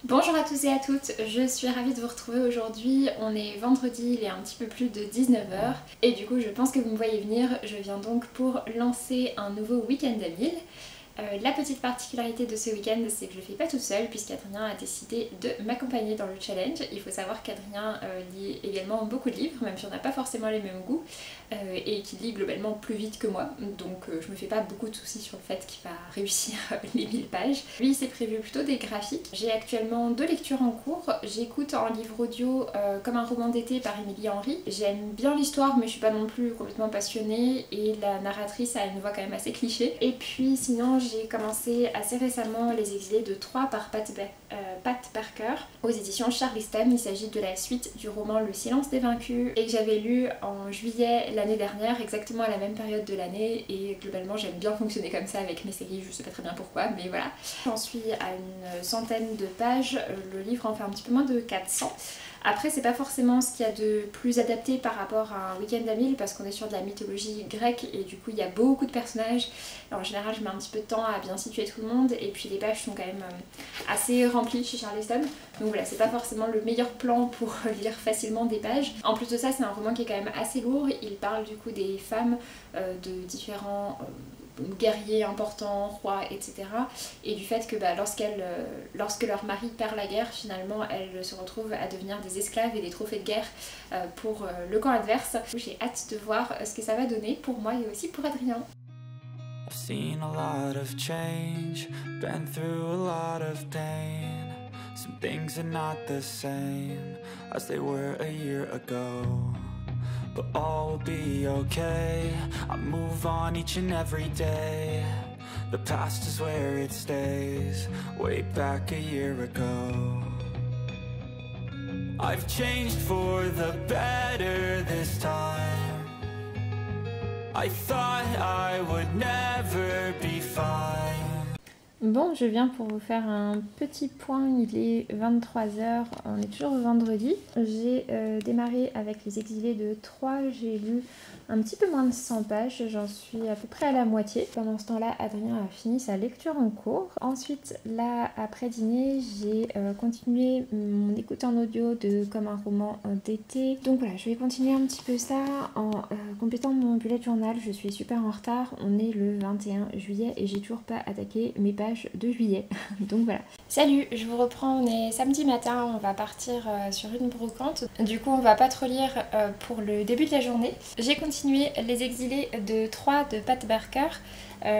Bonjour à tous et à toutes, je suis ravie de vous retrouver aujourd'hui. On est vendredi, il est un petit peu plus de 19 h et du coup je pense que vous me voyez venir. Je viens donc pour lancer un nouveau week-end à 1000. La petite particularité de ce week-end, c'est que je ne le fais pas toute seule puisqu'Adrien a décidé de m'accompagner dans le challenge. Il faut savoir qu'Adrien lit également beaucoup de livres, même si on n'a pas forcément les mêmes goûts, et qu'il lit globalement plus vite que moi. Donc je me fais pas beaucoup de soucis sur le fait qu'il va réussir les 1000 pages. Lui, c'est prévu plutôt des graphiques. J'ai actuellement 2 lectures en cours. J'écoute en livre audio Comme un roman d'été par Émilie Henry. J'aime bien l'histoire, mais je suis pas non plus complètement passionnée, et la narratrice a une voix quand même assez cliché. Et puis sinon, j'ai commencé assez récemment Les Exilés de Troyes par Pat Barker aux éditions Charliston. Il s'agit de la suite du roman Le Silence des Vaincus et que j'avais lu en juillet l'année dernière, exactement à la même période de l'année, et globalement j'aime bien fonctionner comme ça avec mes séries, je sais pas très bien pourquoi, mais voilà. J'en suis à une centaine de pages, le livre en fait un petit peu moins de 400. Après, c'est pas forcément ce qu'il y a de plus adapté par rapport à un week-end à 1000 parce qu'on est sur de la mythologie grecque et du coup il y a beaucoup de personnages. Alors, en général, je mets un petit peu de temps à bien situer tout le monde, et puis les pages sont quand même assez remplies chez Charliston. Donc voilà, c'est pas forcément le meilleur plan pour lire facilement des pages. En plus de ça, c'est un roman qui est quand même assez lourd. Il parle du coup des femmes de différents guerriers importants, rois, etc. Et du fait que lorsque leur mari perd la guerre, finalement, elles se retrouvent à devenir des esclaves et des trophées de guerre pour le camp adverse. J'ai hâte de voir ce que ça va donner pour moi et aussi pour Adrien. I've seen a lot of change, been through a lot of pain. Some things are not the same as they were a year ago. But all will be okay, I move on each and every day. The past is where it stays, way back a year ago. I've changed for the better this time. I thought I would never be fine. Bon, je viens pour vous faire un petit point, il est 23 h, on est toujours vendredi. J'ai démarré avec Les Exilés de Troyes, j'ai lu un petit peu moins de 100 pages, j'en suis à peu près à la moitié. Pendant ce temps-là, Adrien a fini sa lecture en cours. Ensuite, là, après dîner, j'ai continué mon écoute en audio de Comme un roman d'été. Donc voilà, je vais continuer un petit peu ça en complétant mon bullet journal. Je suis super en retard, on est le 21 juillet et j'ai toujours pas attaqué mes pages de juillet. Donc voilà. Salut, je vous reprends, on est samedi matin, on va partir sur une brocante. Du coup, on va pas trop lire pour le début de la journée. J'ai continué Les Exilés de Troyes de Pat Barker.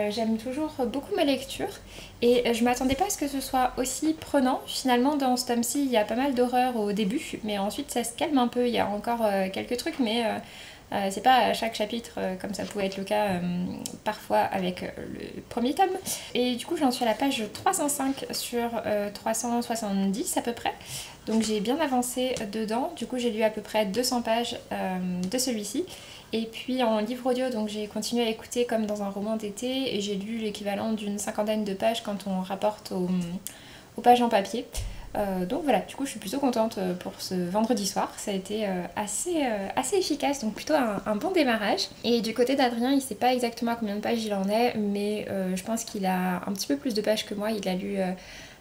J'aime toujours beaucoup ma lecture et je m'attendais pas à ce que ce soit aussi prenant. Finalement, dans ce tome-ci, il y a pas mal d'horreur au début, mais ensuite ça se calme un peu. Il y a encore quelques trucs, mais c'est pas à chaque chapitre comme ça pouvait être le cas parfois avec le premier tome. Et du coup, j'en suis à la page 305 sur 370 à peu près. Donc j'ai bien avancé dedans. Du coup, j'ai lu à peu près 200 pages de celui-ci. Et puis en livre audio, donc j'ai continué à écouter Comme dans un roman d'été et j'ai lu l'équivalent d'une 50aine de pages quand on rapporte aux pages en papier. Donc voilà, du coup je suis plutôt contente pour ce vendredi soir, ça a été assez efficace, donc plutôt un bon démarrage. Et du côté d'Adrien, il sait pas exactement à combien de pages il en est, mais je pense qu'il a un petit peu plus de pages que moi, il a lu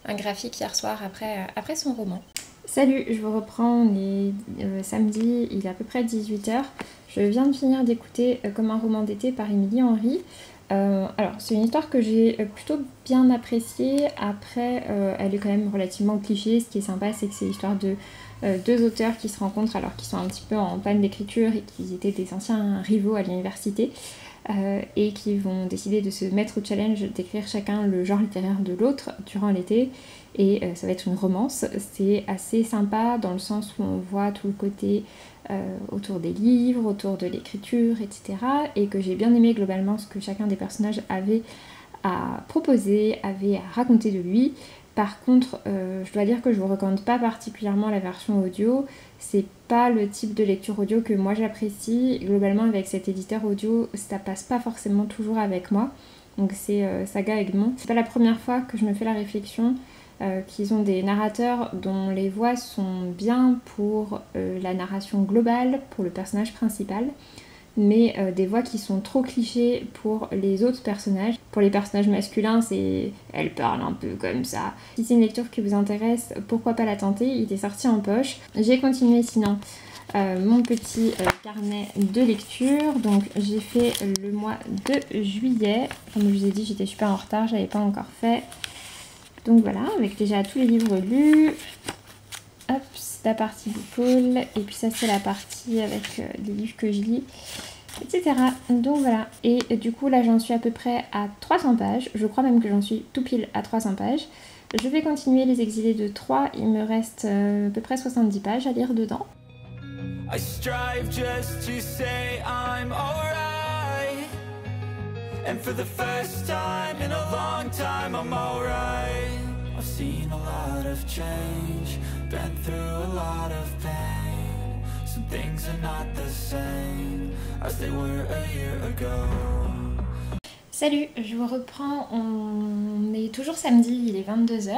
un graphique hier soir après son roman. Salut, je vous reprends, on est samedi, il est à peu près 18 h. Je viens de finir d'écouter Comme un roman d'été par Émilie Henry. Alors c'est une histoire que j'ai plutôt bien appréciée. Après elle est quand même relativement cliché. Ce qui est sympa, c'est que c'est l'histoire de 2 auteurs qui se rencontrent alors qu'ils sont un petit peu en panne d'écriture et qu'ils étaient des anciens rivaux à l'université et qui vont décider de se mettre au challenge d'écrire chacun le genre littéraire de l'autre durant l'été. Et ça va être une romance. C'est assez sympa dans le sens où on voit tout le côté autour des livres, autour de l'écriture, etc. Et que j'ai bien aimé globalement ce que chacun des personnages avait à proposer, avait à raconter de lui. Par contre, je dois dire que je vous recommande pas particulièrement la version audio. C'est pas le type de lecture audio que moi j'apprécie. Globalement, avec cet éditeur audio, ça passe pas forcément toujours avec moi. Donc c'est Saga Egmont. C'est pas la première fois que je me fais la réflexion qu'ils ont des narrateurs dont les voix sont bien pour la narration globale, pour le personnage principal, mais des voix qui sont trop clichés pour les autres personnages. Pour les personnages masculins, c'est elle parle un peu comme ça. Si c'est une lecture qui vous intéresse, pourquoi pas la tenter, il est sorti en poche. J'ai continué sinon mon petit carnet de lecture. Donc j'ai fait le mois de juillet. Comme je vous ai dit, j'étais super en retard, je l'avais pas encore fait. Donc voilà, avec déjà tous les livres lus. Hop, c'est la partie Bookhaul. Et puis ça c'est la partie avec les livres que je lis, etc. Donc voilà, et du coup là j'en suis à peu près à 300 pages. Je crois même que j'en suis tout pile à 300 pages. Je vais continuer Les Exilés de Troyes. Il me reste à peu près 70 pages à lire dedans. I strive just to say I'm alright. And for the first time in a long time I'm alright. I've seen a lot of change, been through a lot of pain. Some things are not the same as they were a year ago. Salut, je vous reprends, on est toujours samedi, il est 22 h.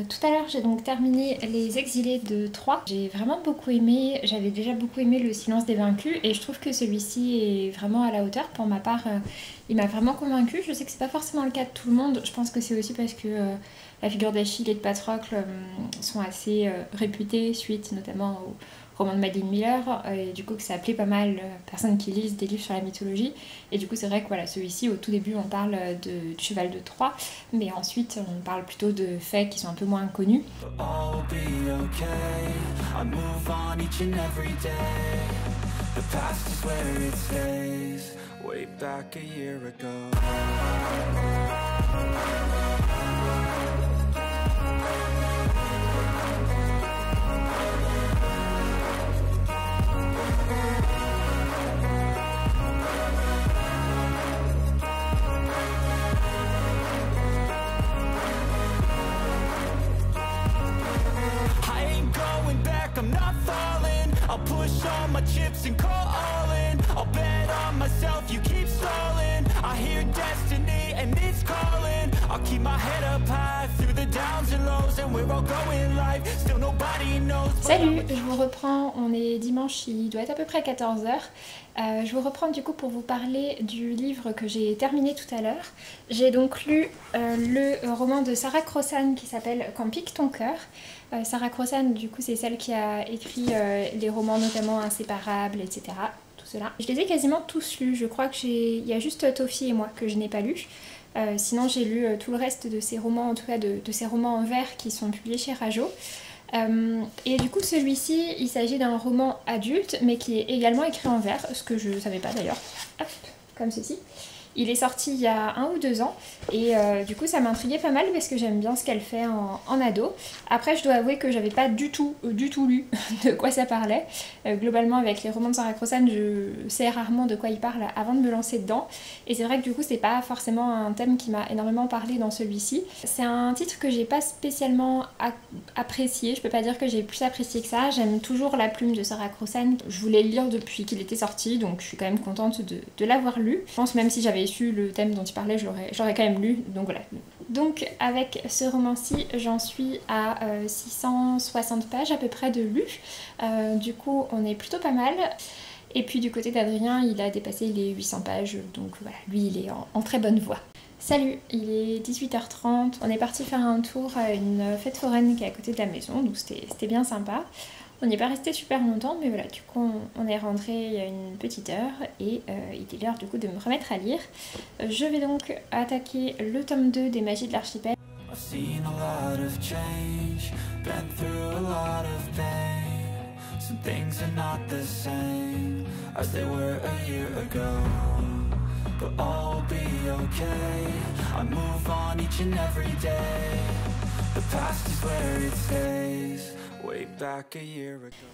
Tout à l'heure j'ai donc terminé Les Exilés de Troyes. J'ai vraiment beaucoup aimé, j'avais déjà beaucoup aimé Le Silence des Vaincus et je trouve que celui-ci est vraiment à la hauteur. Pour ma part, il m'a vraiment convaincue. Je sais que c'est pas forcément le cas de tout le monde, je pense que c'est aussi parce que la figure d'Achille et de Patrocle sont assez réputées suite notamment au roman de Madeline Miller, et du coup que ça a plu pas mal personnes qui lisent des livres sur la mythologie, et du coup c'est vrai que voilà, celui-ci au tout début on parle du cheval de Troie, mais ensuite on parle plutôt de faits qui sont un peu moins connus. I'm not falling, I'll push all my chips and call all in. I'll bet on myself, you keep stalling. I hear destiny and it's calling. I'll keep my head up high through the downs and lows, and we're all going live, still nobody knows. Salut, je vous reprends, on est dimanche, il doit être à peu près 14 h. Je vous reprends du coup pour vous parler du livre que j'ai terminé tout à l'heure. J'ai donc lu le roman de Sarah Crossan qui s'appelle Quand pique ton cœur. Sarah Crossan, du coup, c'est celle qui a écrit les romans notamment Inséparables, etc. Tout cela. Je les ai quasiment tous lus. Je crois qu'il y a juste Toffee et moi que je n'ai pas lu. Sinon, j'ai lu tout le reste de ces romans, en tout cas de ces romans en vers qui sont publiés chez Rajo. Et du coup, celui-ci, il s'agit d'un roman adulte, mais qui est également écrit en vers, ce que je ne savais pas d'ailleurs. Hop, comme ceci. Il est sorti il y a 1 ou 2 ans et du coup ça m'intriguait pas mal parce que j'aime bien ce qu'elle fait en ado. Après je dois avouer que j'avais pas du tout lu de quoi ça parlait. Globalement avec les romans de Sarah Crossan je sais rarement de quoi il parle avant de me lancer dedans. Et c'est vrai que du coup c'est pas forcément un thème qui m'a énormément parlé dans celui-ci. C'est un titre que j'ai pas spécialement apprécié, je peux pas dire que j'ai plus apprécié que ça. J'aime toujours la plume de Sarah Crossan. Je voulais le lire depuis qu'il était sorti donc je suis quand même contente de l'avoir lu. Je pense même si j'avais su le thème dont il parlait, j'aurais quand même lu, donc voilà. Donc avec ce roman-ci, j'en suis à 660 pages à peu près de lu, du coup on est plutôt pas mal. Et puis du côté d'Adrien, il a dépassé les 800 pages, donc voilà, lui il est en très bonne voie. Salut, il est 18 h 30, on est parti faire un tour à une fête foraine qui est à côté de la maison, donc c'était bien sympa. On n'y est pas resté super longtemps, mais voilà, du coup on est rentré il y a une petite heure et il est l'heure du coup de me remettre à lire. Je vais donc attaquer le tome 2 des Magies de l'Archipel.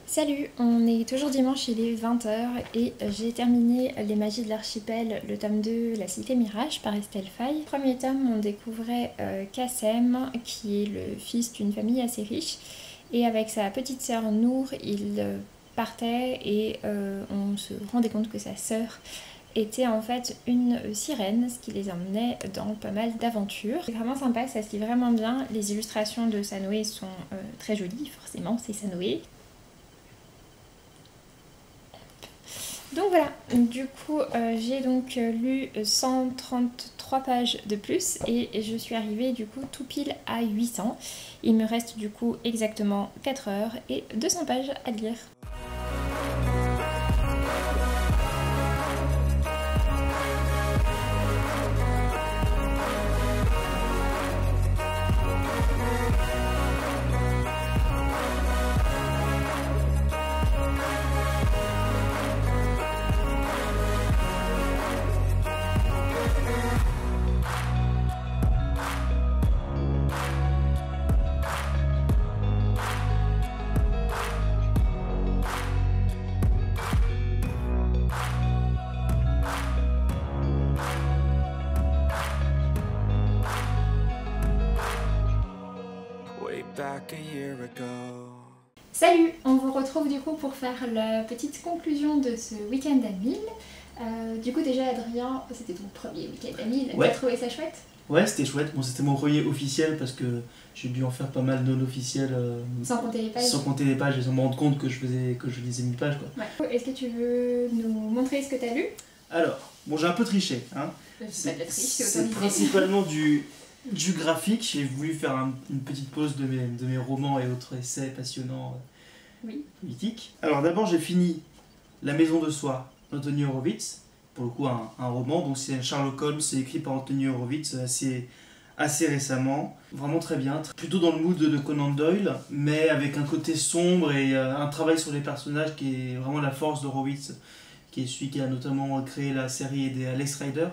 Salut, on est toujours dimanche, il est 20 h et j'ai terminé Les Magies de l'Archipel, le tome 2, La Cité Mirage par Estelle Faye. Premier tome, on découvrait Kassem, qui est le fils d'une famille assez riche, et avec sa petite sœur Nour, il partait et on se rendait compte que sa sœur était en fait une sirène, ce qui les emmenait dans pas mal d'aventures. C'est vraiment sympa, ça se lit vraiment bien. Les illustrations de Sanoé sont très jolies, forcément, c'est Sanoé. Donc voilà, du coup j'ai donc lu 133 pages de plus et je suis arrivée du coup tout pile à 800. Il me reste du coup exactement 4 heures et 200 pages à lire. Back a year ago. Salut, on vous retrouve du coup pour faire la petite conclusion de ce week-end à Lille. Du coup déjà Adrien, c'était ton premier week-end à Lille, ouais. T'as trouvé ça chouette? Ouais, c'était chouette. Bon, c'était mon premier officiel parce que j'ai dû en faire pas mal non officiels. Sans compter les pages. Sans compter les pages, et sans me rendre compte que je lisais 1000 pages quoi. Ouais. Est-ce que tu veux nous montrer ce que t'as lu? Alors, bon, j'ai un peu triché, hein. C'est principalement du graphique. J'ai voulu faire une petite pause de mes romans et autres essais passionnants politiques. Alors d'abord j'ai fini La Maison de Soi d'Anthony Horowitz, pour le coup un roman, donc c'est Sherlock Holmes, c'est écrit par Anthony Horowitz assez récemment, vraiment très bien, plutôt dans le mood de Conan Doyle, mais avec un côté sombre et un travail sur les personnages qui est vraiment la force d'Horowitz, qui est celui qui a notamment créé la série des Alex Rider,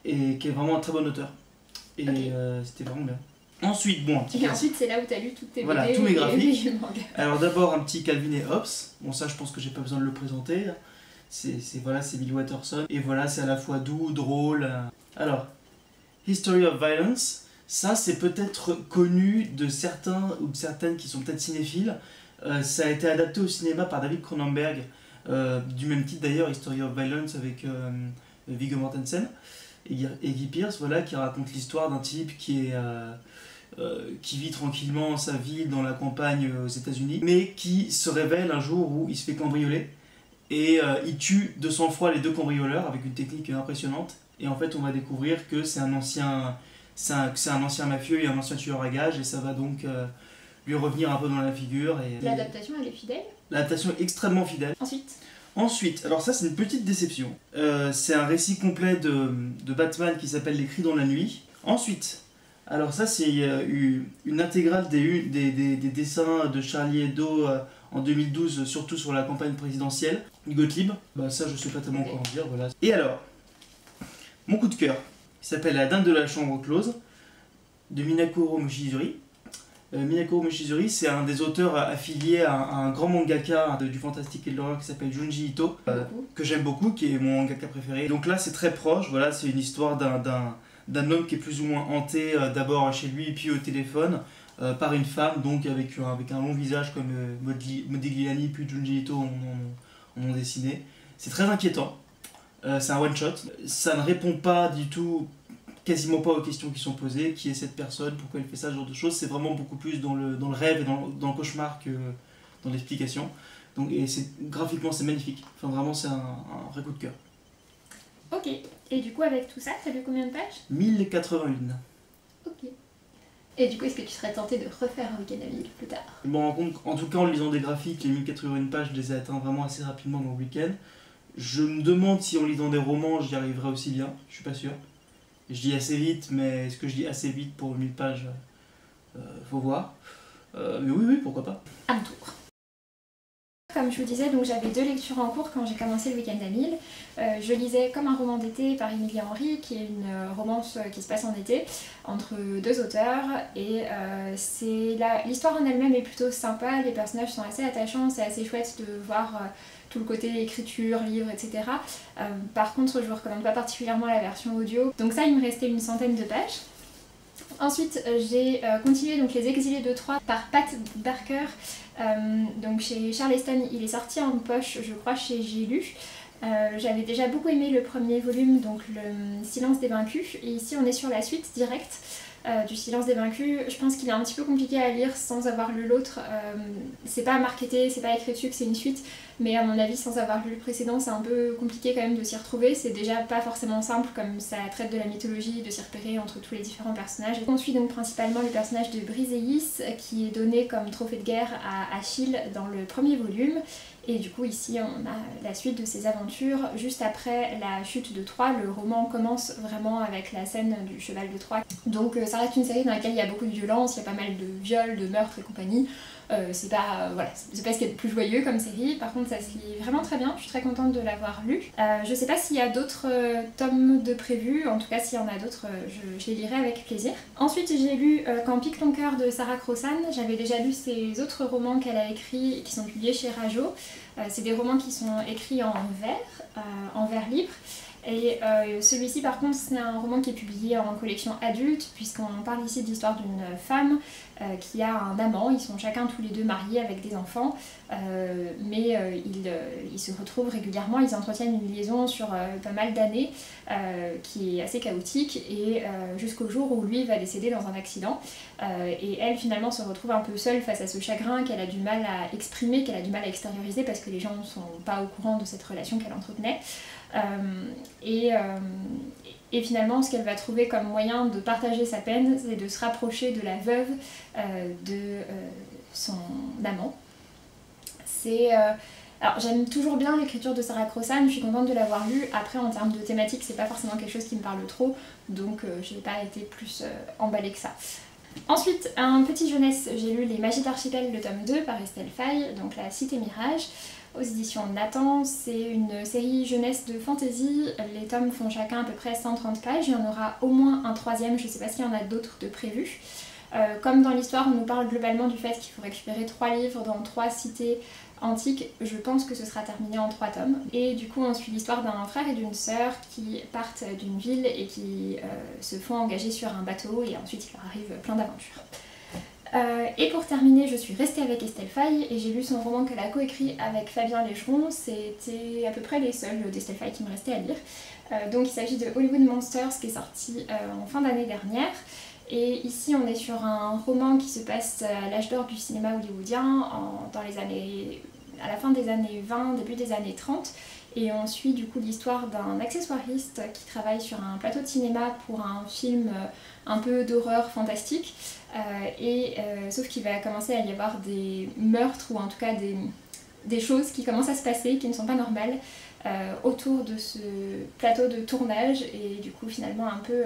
et qui est vraiment un très bon auteur. Et c'était vraiment bien. Ensuite, bon, ensuite c'est là où tu as lu toutes tes voilà, BD tous mes graphiques. et Alors d'abord un petit Calvin et Hobbes. Bon, ça je pense que j'ai pas besoin de le présenter. C'est Bill Watterson. Et voilà, c'est à la fois doux, drôle. Alors, History of Violence. Ça c'est peut-être connu de certains ou de certaines qui sont peut-être cinéphiles. Ça a été adapté au cinéma par David Cronenberg. Du même titre d'ailleurs, History of Violence avec Viggo Mortensen et Guy Pearce, voilà, qui raconte l'histoire d'un type qui vit tranquillement sa vie dans la campagne aux États-Unis, mais qui se révèle un jour où il se fait cambrioler et il tue de sang-froid les deux cambrioleurs avec une technique impressionnante. Et en fait, on va découvrir que c'est un ancien mafieux et un ancien tueur à gages, et ça va donc lui revenir un peu dans la figure. L'adaptation, elle est fidèle? L'adaptation est extrêmement fidèle. Ensuite, alors ça c'est une petite déception. C'est un récit complet de Batman qui s'appelle Les Cris dans la nuit. Ensuite, alors ça c'est une intégrale des dessins de Charlie Hebdo en 2012, surtout sur la campagne présidentielle. Gottlieb, bah ça je sais pas tellement quoi en dire, voilà. Et alors, mon coup de cœur, qui s'appelle La Dame de la Chambre Close, de Minakuro Moshizuri. Minakuro Moshizuri, c'est un des auteurs affiliés à un grand mangaka du fantastique et de l'horreur qui s'appelle Junji Ito, que j'aime beaucoup, qui est mon mangaka préféré. Donc là, c'est très proche, voilà, c'est une histoire d'un homme qui est plus ou moins hanté d'abord chez lui, puis au téléphone, par une femme, donc avec un long visage comme Modigliani puis Junji Ito en ont dessiné. C'est très inquiétant, c'est un one-shot, ça ne répond pas du tout, quasiment pas aux questions qui sont posées, qui est cette personne, pourquoi elle fait ça, ce genre de choses. C'est vraiment beaucoup plus dans le rêve et dans le cauchemar que dans l'explication. Donc, et graphiquement c'est magnifique, enfin vraiment c'est un vrai coup de cœur. Ok, et du coup avec tout ça, t'as lu combien de pages? 1081. Ok. Et du coup, est-ce que tu serais tenté de refaire un week-end à Lille plus tard? Je me rends compte, en tout cas en lisant des graphiques, les 1081 pages, je les ai atteints vraiment assez rapidement dans le week-end. Je me demande si en lisant des romans, j'y arriverai aussi bien, je suis pas sûr. Je lis assez vite, mais est-ce que je lis assez vite pour 1000 pages? Faut voir. Mais oui, pourquoi pas. À mon tour. Comme je vous disais, donc j'avais 2 lectures en cours quand j'ai commencé le week-end à Lille. Je lisais Comme un roman d'été par Emilia Henry, qui est une romance qui se passe en été, entre 2 auteurs. Et l'histoire en elle-même est plutôt sympa, les personnages sont assez attachants, c'est assez chouette de voir tout le côté écriture, livre, etc. Par contre, je vous recommande pas particulièrement la version audio. Donc ça, il me restait une centaine de pages. Ensuite, j'ai continué donc Les Exilés de Troyes par Pat Barker. Donc chez Charleston, il est sorti en poche, je crois, chez J'ai lu. J'avais déjà beaucoup aimé le premier volume, donc Le Silence des Vaincus. Et ici, on est sur la suite directe. du Silence des Vaincus. Je pense qu'il est un petit peu compliqué à lire sans avoir lu l'autre. C'est pas marketé, c'est pas écrit dessus que c'est une suite, mais à mon avis sans avoir lu le précédent c'est un peu compliqué quand même de s'y retrouver. C'est déjà pas forcément simple comme ça traite de la mythologie, de s'y repérer entre tous les différents personnages. On suit donc principalement le personnage de Briseis qui est donné comme trophée de guerre à Achille dans le premier volume. Et du coup ici on a la suite de ses aventures juste après la chute de Troie. Le roman commence vraiment avec la scène du cheval de Troie. Donc ça reste une série dans laquelle il y a beaucoup de violence, il y a pas mal de viols, de meurtres et compagnie. C'est pas, voilà, c'est pas ce qu'il y a de plus joyeux comme série, par contre ça se lit vraiment très bien, je suis très contente de l'avoir lu. Je sais pas s'il y a d'autres tomes de prévus, en tout cas s'il y en a d'autres je les lirai avec plaisir. Ensuite j'ai lu Quand pique ton cœur de Sarah Crossan. J'avais déjà lu ses autres romans qu'elle a écrits et qui sont publiés chez Rajo. C'est des romans qui sont écrits en vers libre. Et celui-ci par contre c'est un roman qui est publié en collection adulte puisqu'on parle ici de l'histoire d'une femme qui a un amant. Ils sont chacun tous les deux mariés avec des enfants mais ils se retrouvent régulièrement, ils entretiennent une liaison sur pas mal d'années qui est assez chaotique et jusqu'au jour où lui va décéder dans un accident et elle finalement se retrouve un peu seule face à ce chagrin qu'elle a du mal à exprimer, qu'elle a du mal à extérioriser parce que les gens ne sont pas au courant de cette relation qu'elle entretenait. Et finalement ce qu'elle va trouver comme moyen de partager sa peine c'est de se rapprocher de la veuve de son amant. Alors j'aime toujours bien l'écriture de Sarah Crossan, je suis contente de l'avoir lu. Après en termes de thématique c'est pas forcément quelque chose qui me parle trop donc j'ai pas été plus emballée que ça. Ensuite, un petit jeunesse, j'ai lu Les Magies d'Archipel, le tome 2 par Estelle Faye, donc la Cité Mirage, aux éditions Nathan. C'est une série jeunesse de fantasy, les tomes font chacun à peu près 130 pages, il y en aura au moins un troisième, je sais pas s'il y en a d'autres de prévus. Comme dans l'histoire on nous parle globalement du fait qu'il faut récupérer 3 livres dans 3 cités antiques, je pense que ce sera terminé en 3 tomes. Et du coup on suit l'histoire d'un frère et d'une sœur qui partent d'une ville et qui se font engager sur un bateau et ensuite il leur arrive plein d'aventures. Et pour terminer, je suis restée avec Estelle Faye et j'ai lu son roman qu'elle a coécrit avec Fabien Légeron. C'était à peu près les seuls d'Estelle Faye qui me restaient à lire. Donc il s'agit de Hollywood Monsters qui est sorti en fin d'année dernière. Et ici on est sur un roman qui se passe à l'âge d'or du cinéma hollywoodien, à la fin des années 20, début des années 30. Et on suit du coup l'histoire d'un accessoiriste qui travaille sur un plateau de cinéma pour un film un peu d'horreur fantastique. Sauf qu'il va commencer à y avoir des meurtres ou en tout cas des choses qui commencent à se passer qui ne sont pas normales autour de ce plateau de tournage et du coup finalement un peu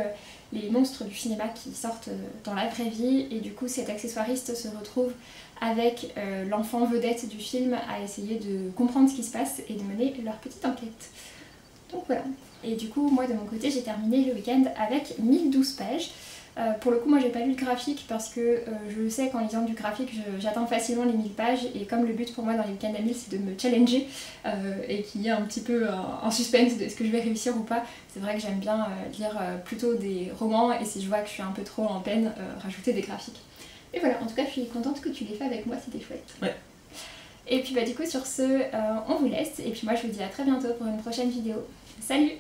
les monstres du cinéma qui sortent dans la vraie vie et du coup cet accessoiriste se retrouve avec l'enfant vedette du film à essayer de comprendre ce qui se passe et de mener leur petite enquête. Donc voilà. Et du coup moi de mon côté j'ai terminé le week-end avec 1012 pages. Pour le coup moi j'ai pas lu le graphique parce que je sais qu'en lisant du graphique j'atteins facilement les 1000 pages et comme le but pour moi dans les week-ends à 1000 c'est de me challenger et qu'il y ait un petit peu un suspense de est-ce que je vais réussir ou pas, c'est vrai que j'aime bien lire plutôt des romans et si je vois que je suis un peu trop en peine, rajouter des graphiques. Et voilà, en tout cas je suis contente que tu l'aies fait avec moi, c'était chouette. Ouais. Et puis bah du coup sur ce, on vous laisse et puis moi je vous dis à très bientôt pour une prochaine vidéo. Salut!